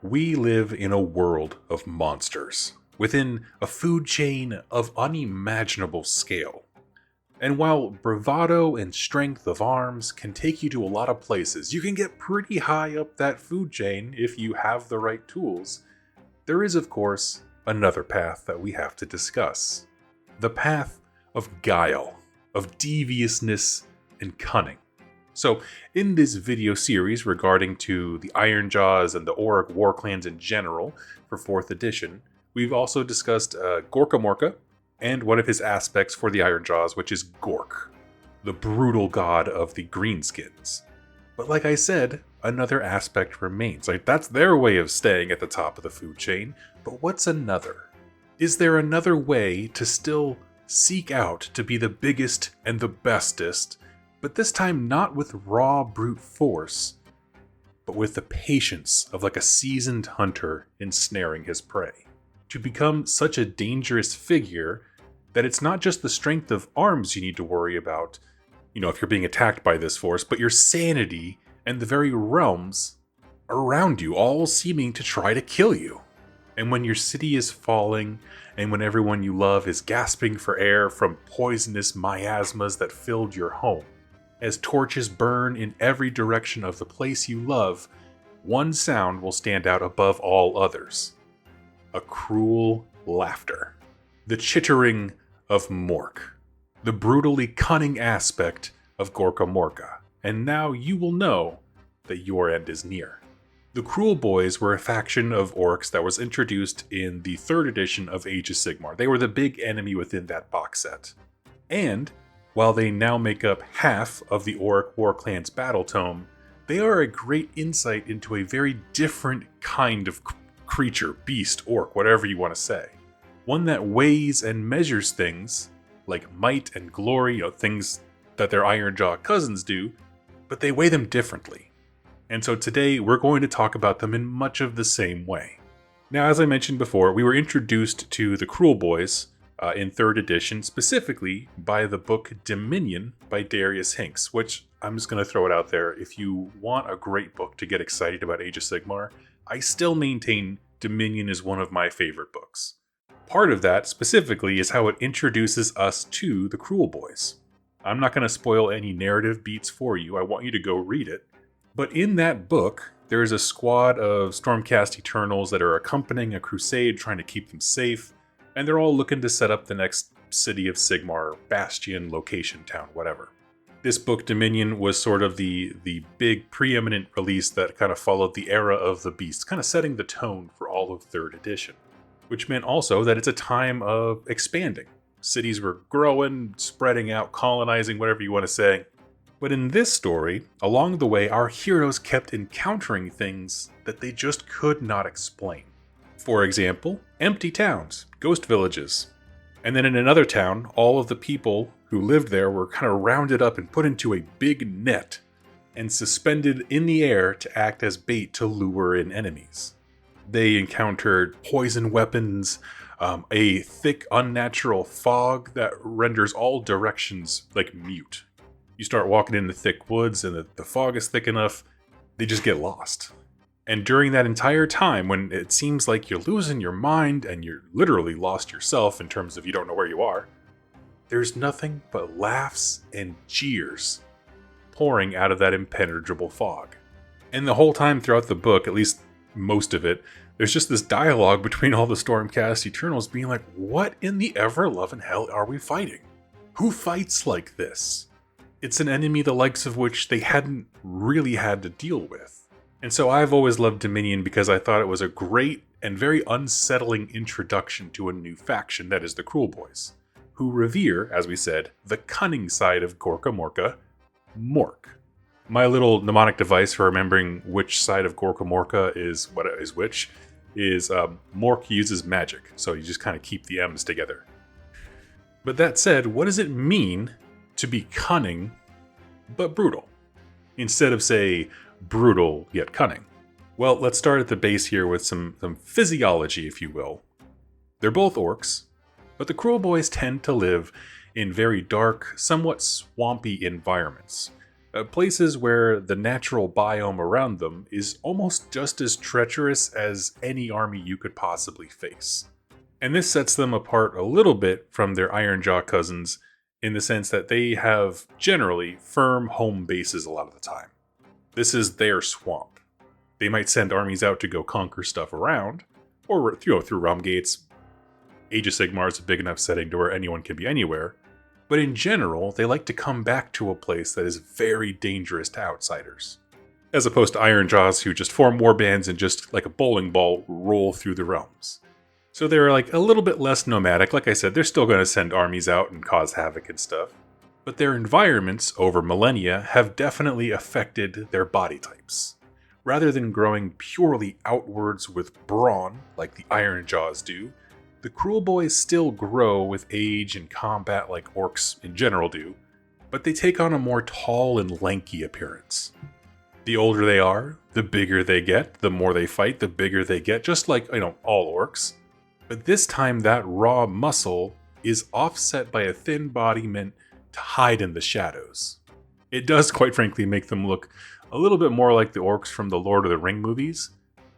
We live in a world of monsters, within a food chain of unimaginable scale. And while bravado and strength of arms can take you to a lot of places, you can get pretty high up that food chain if you have the right tools. There is, of course, another path that we have to discuss. The path of guile, of deviousness and cunning. So, in this video series regarding to the Ironjawz and the Orruk Warclans in general for 4th edition, we've also discussed Gorka Morka and one of his aspects for the Ironjawz, which is Gork, the brutal god of the Greenskins. But like I said, another aspect remains. That's their way of staying at the top of the food chain, but what's another? Is there another way to still seek out to be the biggest and the bestest, but this time not with raw brute force, but with the patience of like a seasoned hunter ensnaring his prey? To become such a dangerous figure that it's not just the strength of arms you need to worry about, if you're being attacked by this force, but your sanity and the very realms around you, all seeming to try to kill you. And when your city is falling, and when everyone you love is gasping for air from poisonous miasmas that filled your home, as torches burn in every direction of the place you love, one sound will stand out above all others. A cruel laughter. The chittering of Mork. The brutally cunning aspect of Gorka Morka. And now you will know that your end is near. The Kruleboyz were a faction of orcs that was introduced in the 3rd edition of Age of Sigmar. They were the big enemy within that box set. And while they now make up half of the Orruk Warclans battle tome, they are a great insight into a very different kind of creature, beast, orc, whatever you want to say. One that weighs and measures things, like might and glory, things that their Ironjaw cousins do, but they weigh them differently. And so today we're going to talk about them in much of the same way. Now, as I mentioned before, we were introduced to the Kruleboyz in 3rd edition, specifically by the book Dominion by Darius Hinks, which I'm just going to throw it out there. If you want a great book to get excited about Age of Sigmar, I still maintain Dominion is one of my favorite books. Part of that, specifically, is how it introduces us to the Kruleboyz. I'm not going to spoil any narrative beats for you, I want you to go read it. But in that book, there is a squad of Stormcast Eternals that are accompanying a crusade trying to keep them safe, and they're all looking to set up the next city of Sigmar, bastion, location, town, whatever. This book, Dominion, was sort of the big preeminent release that kind of followed the era of the beast, kind of setting the tone for all of 3rd edition. Which meant also that it's a time of expanding. Cities were growing, spreading out, colonizing, whatever you want to say. But in this story, along the way, our heroes kept encountering things that they just could not explain. For example, empty towns, ghost villages. And then in another town, all of the people who lived there were kind of rounded up and put into a big net and suspended in the air to act as bait to lure in enemies. They encountered poison weapons, a thick, unnatural fog that renders all directions like mute. You start walking in the thick woods and the fog is thick enough, they just get lost. And during that entire time, when it seems like you're losing your mind and you're literally lost yourself in terms of you don't know where you are, there's nothing but laughs and jeers pouring out of that impenetrable fog. And the whole time throughout the book, at least most of it, there's just this dialogue between all the Stormcast Eternals being like, what in the ever-loving hell are we fighting? Who fights like this? It's an enemy the likes of which they hadn't really had to deal with. And so I've always loved Dominion because I thought it was a great and very unsettling introduction to a new faction, that is the Kruleboyz, who revere, as we said, the cunning side of Gorka Morka, Mork. My little mnemonic device for remembering which side of Gorka Morka is what is which is Mork uses magic, so you just kind of keep the M's together. But that said, what does it mean to be cunning but brutal, instead of, say, brutal yet cunning? Well, let's start at the base here with some physiology, if you will. They're both orcs, but the Kruleboyz tend to live in very dark, somewhat swampy environments. places where the natural biome around them is almost just as treacherous as any army you could possibly face. And this sets them apart a little bit from their Ironjaw cousins in the sense that they have generally firm home bases a lot of the time. This is their swamp. They might send armies out to go conquer stuff around, or through realm gates. Age of Sigmar is a big enough setting to where anyone can be anywhere, but in general, they like to come back to a place that is very dangerous to outsiders, as opposed to Ironjaws who just form warbands and just like a bowling ball roll through the realms. So they're like a little bit less nomadic. Like I said, they're still going to send armies out and cause havoc and stuff, but their environments over millennia have definitely affected their body types. Rather than growing purely outwards with brawn, like the Ironjaws do, the Kruleboyz still grow with age and combat like orcs in general do, but they take on a more tall and lanky appearance. The older they are, the bigger they get, the more they fight, the bigger they get, just like, all orcs. But this time that raw muscle is offset by a thin body meant to hide in the shadows. It does, quite frankly, make them look a little bit more like the orcs from the Lord of the Ring movies,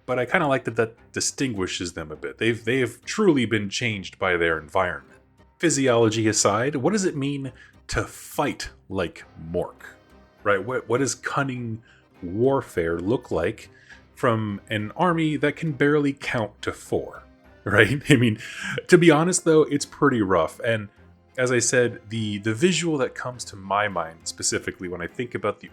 but I kind of like that distinguishes them a bit. They've truly been changed by their environment. Physiology aside, what does it mean to fight like Mork? Right? What does cunning warfare look like from an army that can barely count to 4? Right? I mean, to be honest though, it's pretty rough. And as I said, the visual that comes to my mind specifically when I think about the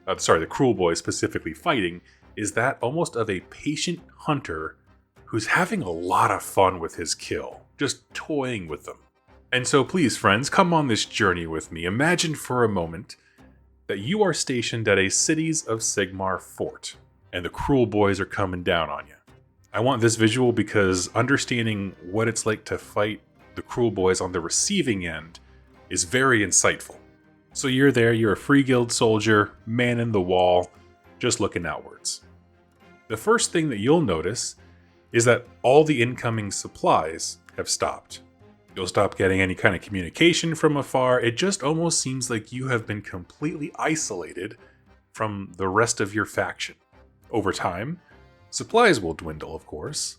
Kruleboyz specifically fighting, is that almost of a patient hunter who's having a lot of fun with his kill, just toying with them. And so please, friends, come on this journey with me. Imagine for a moment that you are stationed at a Cities of Sigmar fort, and the Kruleboyz are coming down on you. I want this visual because understanding what it's like to fight the Kruleboyz on the receiving end is very insightful. So you're there, you're a free guild soldier, man in the wall, just looking outwards. The first thing that you'll notice is that all the incoming supplies have stopped. You'll stop getting any kind of communication from afar. It just almost seems like you have been completely isolated from the rest of your faction. Over time, supplies will dwindle, of course.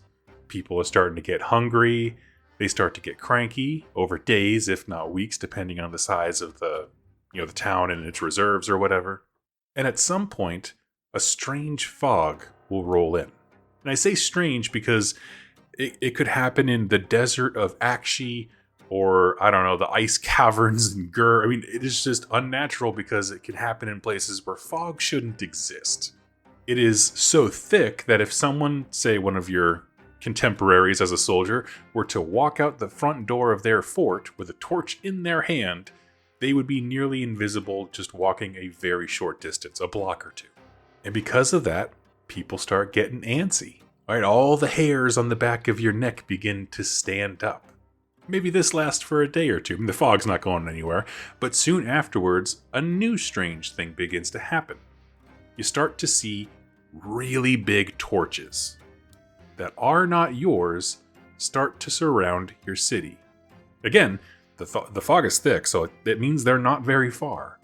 People are starting to get hungry. They start to get cranky over days, if not weeks, depending on the size of the town and its reserves or whatever. And at some point, a strange fog will roll in. And I say strange because it could happen in the desert of Akshi or, the ice caverns in Gur. I mean, it is just unnatural because it can happen in places where fog shouldn't exist. It is so thick that if someone, say one of your contemporaries as a soldier, were to walk out the front door of their fort with a torch in their hand, they would be nearly invisible just walking a very short distance, a block or two. And because of that, people start getting antsy. All right, all the hairs on the back of your neck begin to stand up. Maybe this lasts for a day or two. The fog's not going anywhere. But soon afterwards, a new strange thing begins to happen. You start to see really big torches that are not yours start to surround your city. Again, the fog is thick, so it means they're not very far.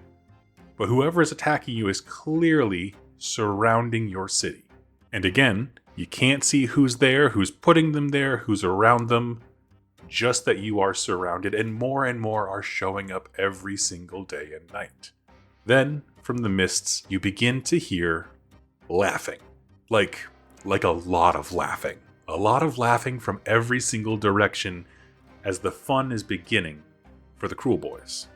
But whoever is attacking you is clearly surrounding your city. And again, you can't see who's there, who's putting them there, who's around them, just that you are surrounded, and more are showing up every single day and night. Then, from the mists, you begin to hear laughing. Like a lot of laughing. A lot of laughing from every single direction as the fun is beginning for the Kruleboyz.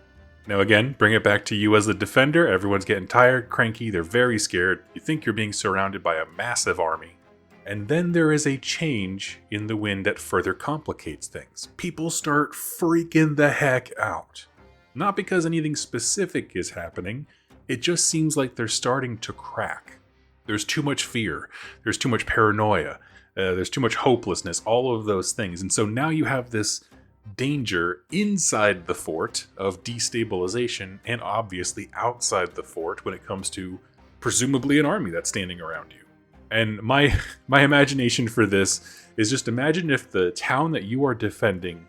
Now again, bring it back to you as the defender. Everyone's getting tired, cranky, they're very scared. You think you're being surrounded by a massive army. And then there is a change in the wind that further complicates things. People start freaking the heck out. Not because anything specific is happening, it just seems like they're starting to crack. There's too much fear, there's too much paranoia, there's too much hopelessness, all of those things. And so now you have this danger inside the fort of destabilization and obviously outside the fort when it comes to presumably an army that's standing around you. And my imagination for this is just imagine if the town that you are defending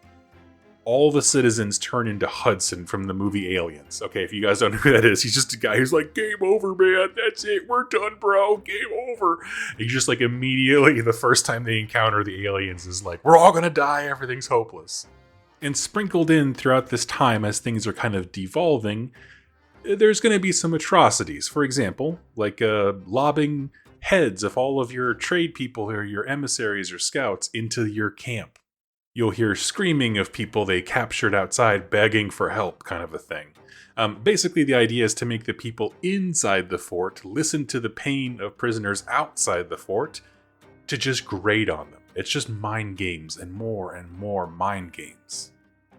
all the citizens turn into Hudson from the movie Aliens. Okay, if you guys don't know who that is, he's just a guy who's like, game over, man. That's it. We're done, bro. Game over. He's just like immediately, the first time they encounter the aliens is like, we're all going to die. Everything's hopeless. And sprinkled in throughout this time as things are kind of devolving, there's going to be some atrocities. For example, like lobbing heads of all of your trade people or your emissaries or scouts into your camp. You'll hear screaming of people they captured outside begging for help, kind of a thing. Basically, the idea is to make the people inside the fort listen to the pain of prisoners outside the fort to just grate on them. It's just mind games and more mind games.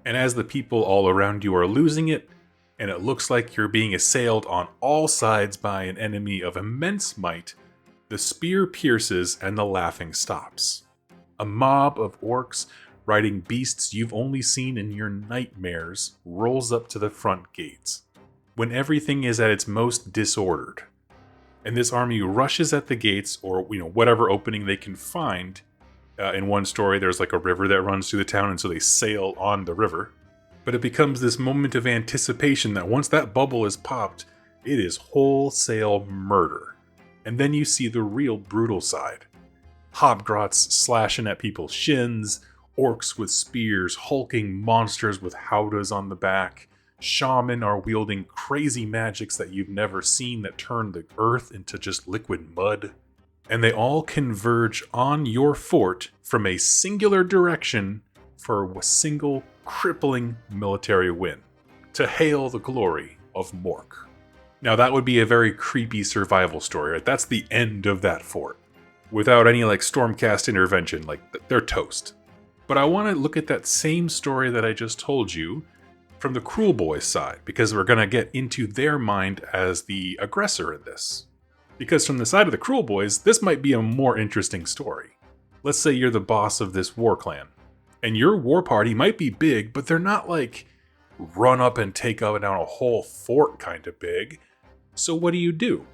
And as the people all around you are losing it, and it looks like you're being assailed on all sides by an enemy of immense might, the spear pierces and the laughing stops. A mob of orcs riding beasts you've only seen in your nightmares rolls up to the front gates, when everything is at its most disordered. And this army rushes at the gates, or whatever opening they can find. In one story, there's like a river that runs through the town, and so they sail on the river. But it becomes this moment of anticipation that once that bubble is popped, it is wholesale murder. And then you see the real brutal side. Hobgrots slashing at people's shins, orcs with spears, hulking monsters with howdahs on the back. Shaman are wielding crazy magics that you've never seen that turn the earth into just liquid mud. And they all converge on your fort from a singular direction for a single crippling military win, to hail the glory of Mork. Now that would be a very creepy survival story, right? That's the end of that fort. Without any Stormcast intervention, they're toast. But I want to look at that same story that I just told you from the Kruleboyz side, because we're going to get into their mind as the aggressor in this. Because from the side of the Kruleboyz, this might be a more interesting story. Let's say you're the boss of this war clan, and your war party might be big, but they're not run up and take up and down a whole fort kind of big. So what do?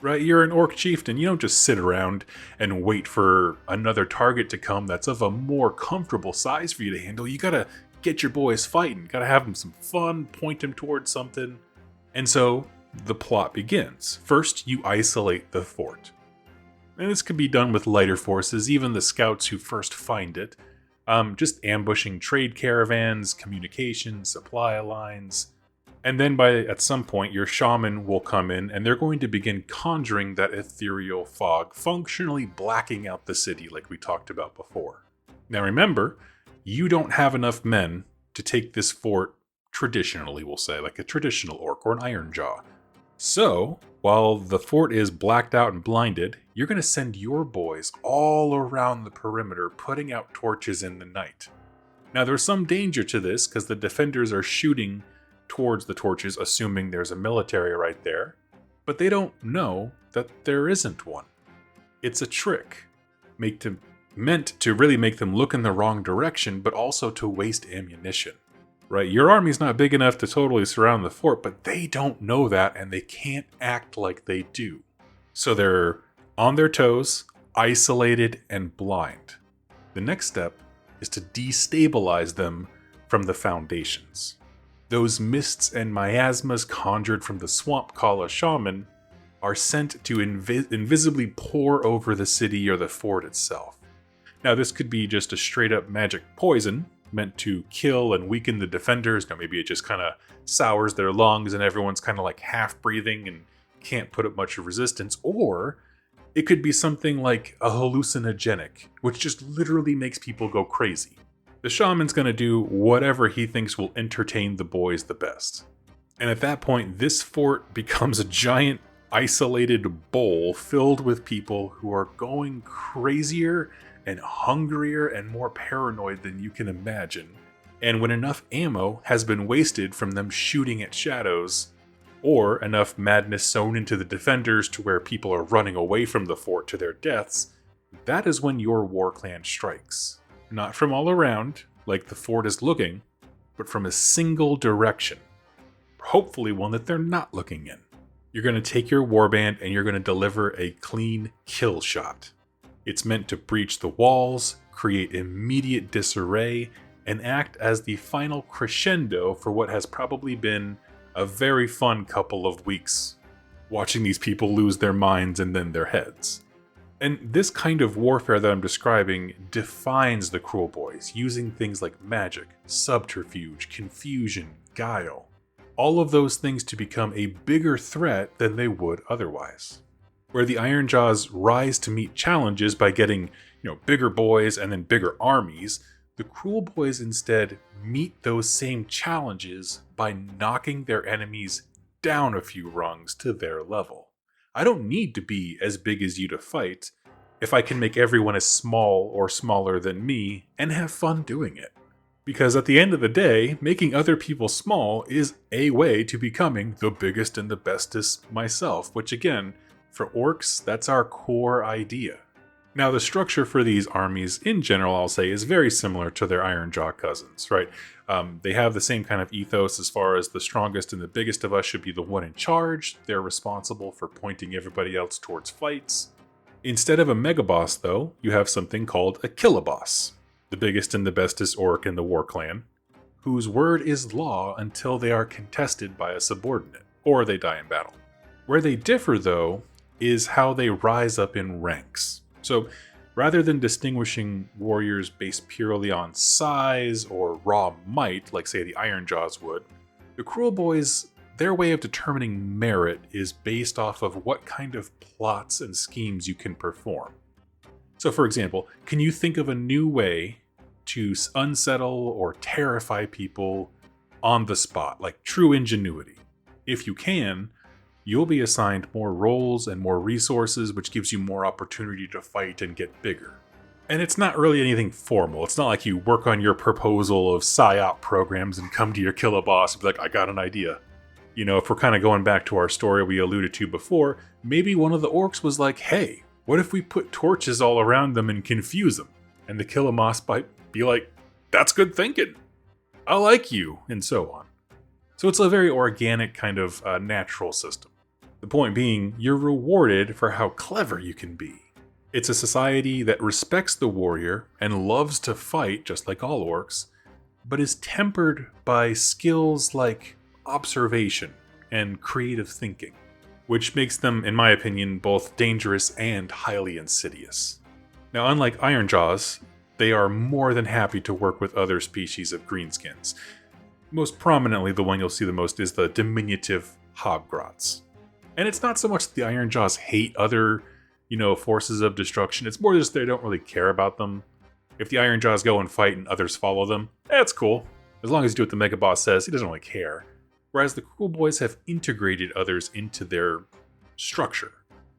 Right? You're an orc chieftain. You don't just sit around and wait for another target to come that's of a more comfortable size for you to handle. You gotta get your boys fighting. Gotta have them some fun, point them towards something. And so the plot begins. First, you isolate the fort. And this could be done with lighter forces, even the scouts who first find it. Just ambushing trade caravans, communication, supply lines. And then at some point, your shaman will come in and they're going to begin conjuring that ethereal fog, functionally blacking out the city like we talked about before. Now remember, you don't have enough men to take this fort traditionally, we'll say, like a traditional orc or an iron jaw. So, while the fort is blacked out and blinded, you're going to send your boys all around the perimeter, putting out torches in the night. Now there's some danger to this because the defenders are shooting towards the torches, assuming there's a military right there, but they don't know that there isn't one. It's a trick, meant to really make them look in the wrong direction, but also to waste ammunition. Right? Your army's not big enough to totally surround the fort, but they don't know that, and they can't act like they do. So they're on their toes, isolated, and blind. The next step is to destabilize them from the foundations. Those mists and miasmas conjured from the swamp Kala shaman are sent to invisibly pour over the city or the fort itself. Now this could be just a straight up magic poison, meant to kill and weaken the defenders. Now maybe it just kind of sours their lungs and everyone's kind of half breathing and can't put up much of resistance. Or it could be something like a hallucinogenic, which just literally makes people go crazy. The shaman's going to do whatever he thinks will entertain the boys the best. And at that point, this fort becomes a giant isolated bowl filled with people who are going crazier and hungrier and more paranoid than you can imagine. And when enough ammo has been wasted from them shooting at shadows, or enough madness sown into the defenders to where people are running away from the fort to their deaths, that is when your war clan strikes. Not from all around, like the fort is looking, but from a single direction. Hopefully one that they're not looking in. You're going to take your warband and you're going to deliver a clean kill shot. It's meant to breach the walls, create immediate disarray, and act as the final crescendo for what has probably been a very fun couple of weeks, watching these people lose their minds and then their heads. And this kind of warfare that I'm describing defines the Kruleboyz, using things like magic, subterfuge, confusion, guile. All of those things to become a bigger threat than they would otherwise. Where the Ironjawz rise to meet challenges by getting, bigger boys and then bigger armies, the Kruleboyz instead meet those same challenges by knocking their enemies down a few rungs to their level. I don't need to be as big as you to fight if I can make everyone as small or smaller than me and have fun doing it. Because at the end of the day, making other people small is a way to becoming the biggest and the bestest myself, which again, for orcs, that's our core idea. Now, the structure for these armies in general, I'll say, is very similar to their Ironjaw cousins, right? They have the same kind of ethos as far as the strongest and the biggest of us should be the one in charge. They're responsible for pointing everybody else towards fights. Instead of a megaboss, though, you have something called a killaboss, the biggest and the bestest orc in the war clan, whose word is law until they are contested by a subordinate, or they die in battle. Where they differ, though, is how they rise up in ranks. So, rather than distinguishing warriors based purely on size or raw might, like say the Ironjawz would, the Kruleboyz, their way of determining merit is based off of what kind of plots and schemes you can perform. So for example, can you think of a new way to unsettle or terrify people on the spot, like true ingenuity? If you can, you'll be assigned more roles and more resources, which gives you more opportunity to fight and get bigger. And it's not really anything formal. It's not like you work on your proposal of PSYOP programs and come to your killer boss and be like, I got an idea. If we're kind of going back to our story we alluded to before, maybe one of the orcs was like, hey, what if we put torches all around them and confuse them? And the killer boss might be like, that's good thinking. I like you, and so on. So it's a very organic kind of natural system. The point being, you're rewarded for how clever you can be. It's a society that respects the warrior and loves to fight, just like all orcs, but is tempered by skills like observation and creative thinking, which makes them, in my opinion, both dangerous and highly insidious. Now, unlike Ironjawz, they are more than happy to work with other species of greenskins. Most prominently, the one you'll see the most is the diminutive Hobgrots. And it's not so much that the Ironjawz hate other, forces of destruction. It's more just they don't really care about them. If the Ironjawz go and fight and others follow them, that's cool. As long as you do what the Mega Boss says, he doesn't really care. Whereas the Kruleboyz have integrated others into their structure.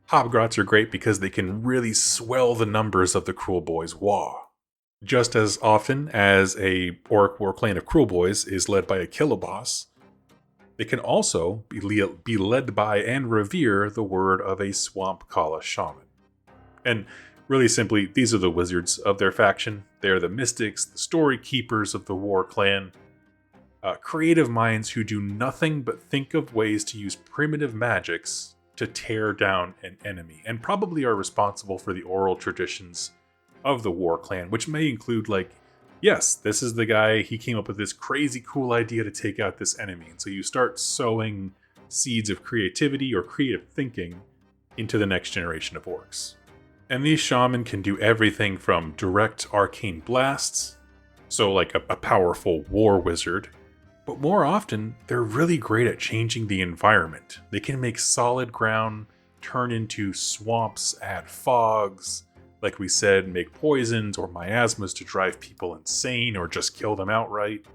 Hobgrots are great because they can really swell the numbers of the Kruleboyz Waaagh. Just as often as a Orruk Warclan of Kruleboyz is led by a killer boss, they can also be led by and revere the word of a swamp kala shaman. And really simply, these are the wizards of their faction. They are the mystics, the story keepers of the war clan. Creative minds who do nothing but think of ways to use primitive magics to tear down an enemy, and probably are responsible for the oral traditions of the war clan, which may include yes, this is the guy, he came up with this crazy cool idea to take out this enemy. And so you start sowing seeds of creativity or creative thinking into the next generation of orcs. And these shaman can do everything from direct arcane blasts, so like a powerful war wizard, but more often, they're really great at changing the environment. They can make solid ground turn into swamps, add fogs, like we said, make poisons or miasmas to drive people insane or just kill them outright.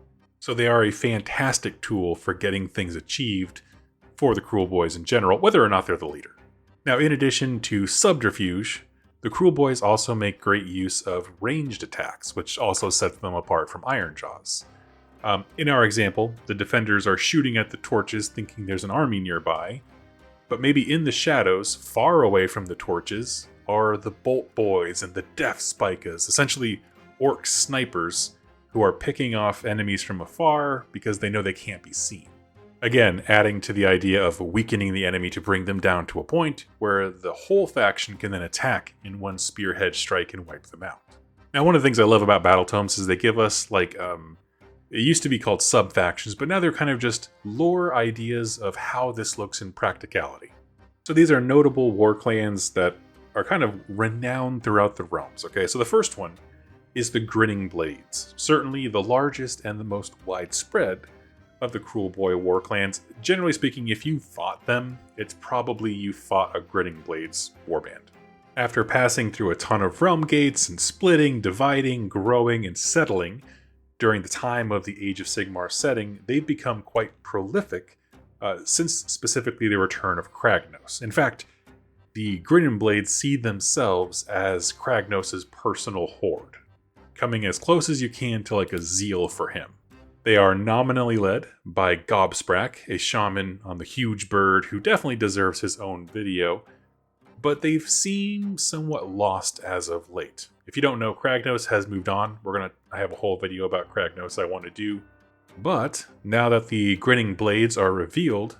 So they are a fantastic tool for getting things achieved for the Kruleboyz in general, whether or not they're the leader. Now, in addition to subterfuge, the Kruleboyz also make great use of ranged attacks, which also sets them apart from Ironjawz. In our example, the defenders are shooting at the torches thinking there's an army nearby, but maybe in the shadows, far away from the torches, are the Bolt Boys and the Death Spikas, essentially orc snipers who are picking off enemies from afar because they know they can't be seen. Again, adding to the idea of weakening the enemy to bring them down to a point where the whole faction can then attack in one spearhead strike and wipe them out. Now, one of the things I love about battle tomes is they give us like it used to be called sub factions, but now they're kind of just lore ideas of how this looks in practicality. So these are notable war clans that are kind of renowned throughout the realms. Okay, so the first one is the Grinning Blades, certainly the largest and the most widespread of the Kruleboyz war clans. Generally speaking, if you fought them, it's probably you fought a Grinning Blades warband. After passing through a ton of realm gates and splitting, dividing, growing, and settling during the time of the Age of Sigmar setting, they've become quite prolific since specifically the return of Kragnos. In fact, the Grinning Blades see themselves as Kragnos' personal horde, coming as close as you can to like a zeal for him. They are nominally led by Gobsprak, a shaman on the huge bird who definitely deserves his own video, but they've seemed somewhat lost as of late. If you don't know, Kragnos has moved on. I have a whole video about Kragnos I want to do. But now that the Grinning Blades are revealed,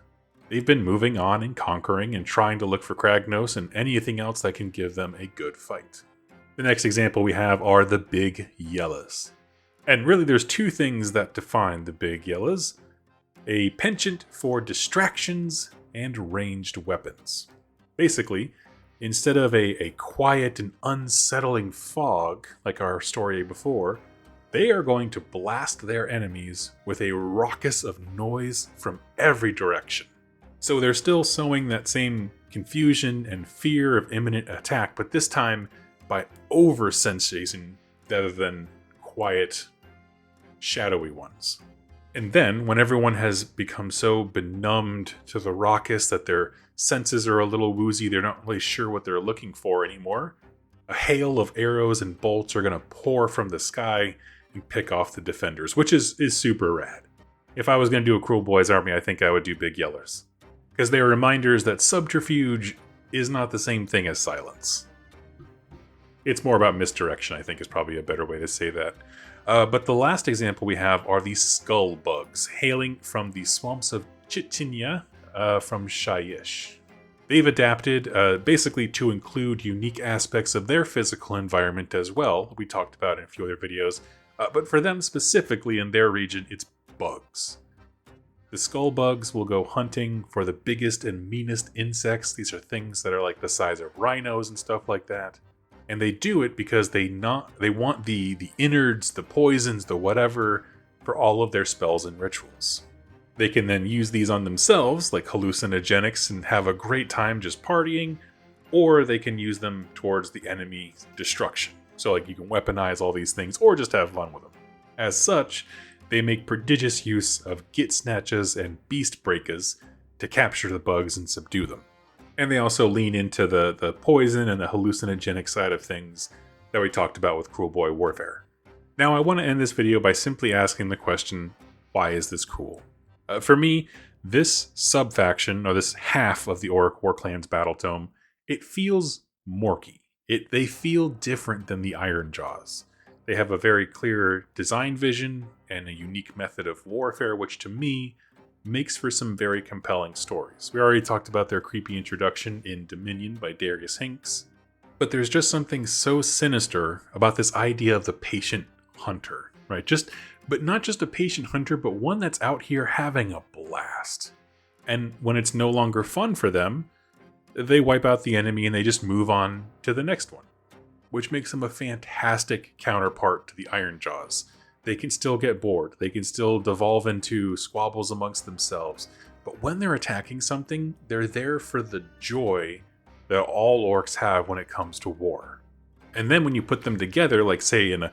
they've been moving on and conquering and trying to look for Kragnos and anything else that can give them a good fight. The next example we have are the Big Yellas. And really there's two things that define the Big Yellas: a penchant for distractions and ranged weapons. Basically, instead of a quiet and unsettling fog like our story before, they are going to blast their enemies with a raucous of noise from every direction. So they're still sowing that same confusion and fear of imminent attack, but this time by over-sensation rather than quiet, shadowy ones. And then, when everyone has become so benumbed to the raucous that their senses are a little woozy, they're not really sure what they're looking for anymore, a hail of arrows and bolts are going to pour from the sky and pick off the defenders, which is super rad. If I was going to do a Kruleboyz army, I think I would do Big Yellers, because they are reminders that subterfuge is not the same thing as silence. It's more about misdirection, I think, is probably a better way to say that. But the last example we have are the Skull Bugs, hailing from the swamps of Chitinya from Shyish. They've adapted basically to include unique aspects of their physical environment as well, we talked about in a few other videos, but for them specifically in their region, it's bugs. The Skull Bugs will go hunting for the biggest and meanest insects. These are things that are like the size of rhinos and stuff like that. And they do it because they want the innards, the poisons, the whatever, for all of their spells and rituals. They can then use these on themselves, like hallucinogenics, and have a great time just partying, or they can use them towards the enemy's destruction. So like you can weaponize all these things, or just have fun with them. As such, they make prodigious use of git snatches and beast breakers to capture the bugs and subdue them. And they also lean into the poison and the hallucinogenic side of things that we talked about with Kruleboyz warfare. Now I want to end this video by simply asking the question, why is this cool? For me, this sub-faction, or this half of the Orruk Warclans battle tome, it feels Morky. They feel different than the Ironjaws. They have a very clear design vision and a unique method of warfare, which to me makes for some very compelling stories. We already talked about their creepy introduction in Dominion by Darius Hinks, but there's just something so sinister about this idea of the patient hunter, right? But not just a patient hunter, but one that's out here having a blast. And when it's no longer fun for them, they wipe out the enemy and they just move on to the next one, which makes them a fantastic counterpart to the Ironjaws. They can still get bored. They can still devolve into squabbles amongst themselves. But when they're attacking something, they're there for the joy that all orcs have when it comes to war. And then when you put them together, like say in a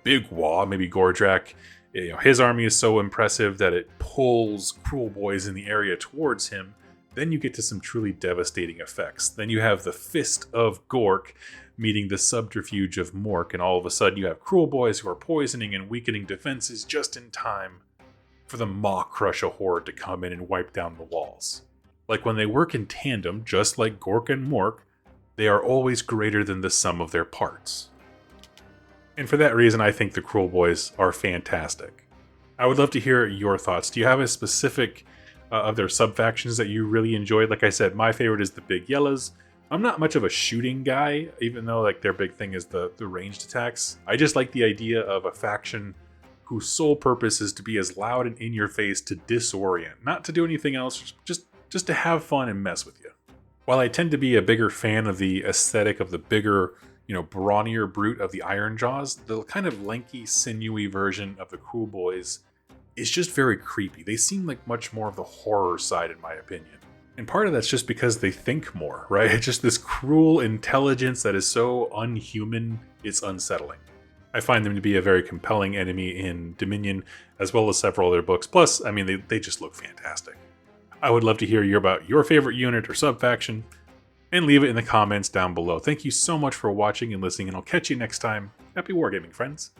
big war, maybe Gordrak, his army is so impressive that it pulls Kruleboyz in the area towards him, then you get to some truly devastating effects. Then you have the fist of Gork meeting the subterfuge of Mork, and all of a sudden you have Kruleboyz who are poisoning and weakening defenses just in time for the Maw Crusher horde to come in and wipe down the walls. Like when they work in tandem, just like Gork and Mork, they are always greater than the sum of their parts. And for that reason, I think the Kruleboyz are fantastic. I would love to hear your thoughts. Do you have a specific of their sub-factions that you really enjoyed? Like I said, my favorite is the Big Yellas. I'm not much of a shooting guy, even though like their big thing is the ranged attacks. I just like the idea of a faction whose sole purpose is to be as loud and in your face to disorient, not to do anything else, just to have fun and mess with you. While I tend to be a bigger fan of the aesthetic of the bigger, brawnier brute of the Iron Jaws, the kind of lanky, sinewy version of the Kruleboyz is just very creepy. They seem like much more of the horror side, in my opinion. And part of that's just because they think more, right? It's just this cruel intelligence that is so unhuman, it's unsettling. I find them to be a very compelling enemy in Dominion, as well as several other books. Plus, I mean, they just look fantastic. I would love to hear about your favorite unit or sub-faction, and leave it in the comments down below. Thank you so much for watching and listening, and I'll catch you next time. Happy wargaming, friends.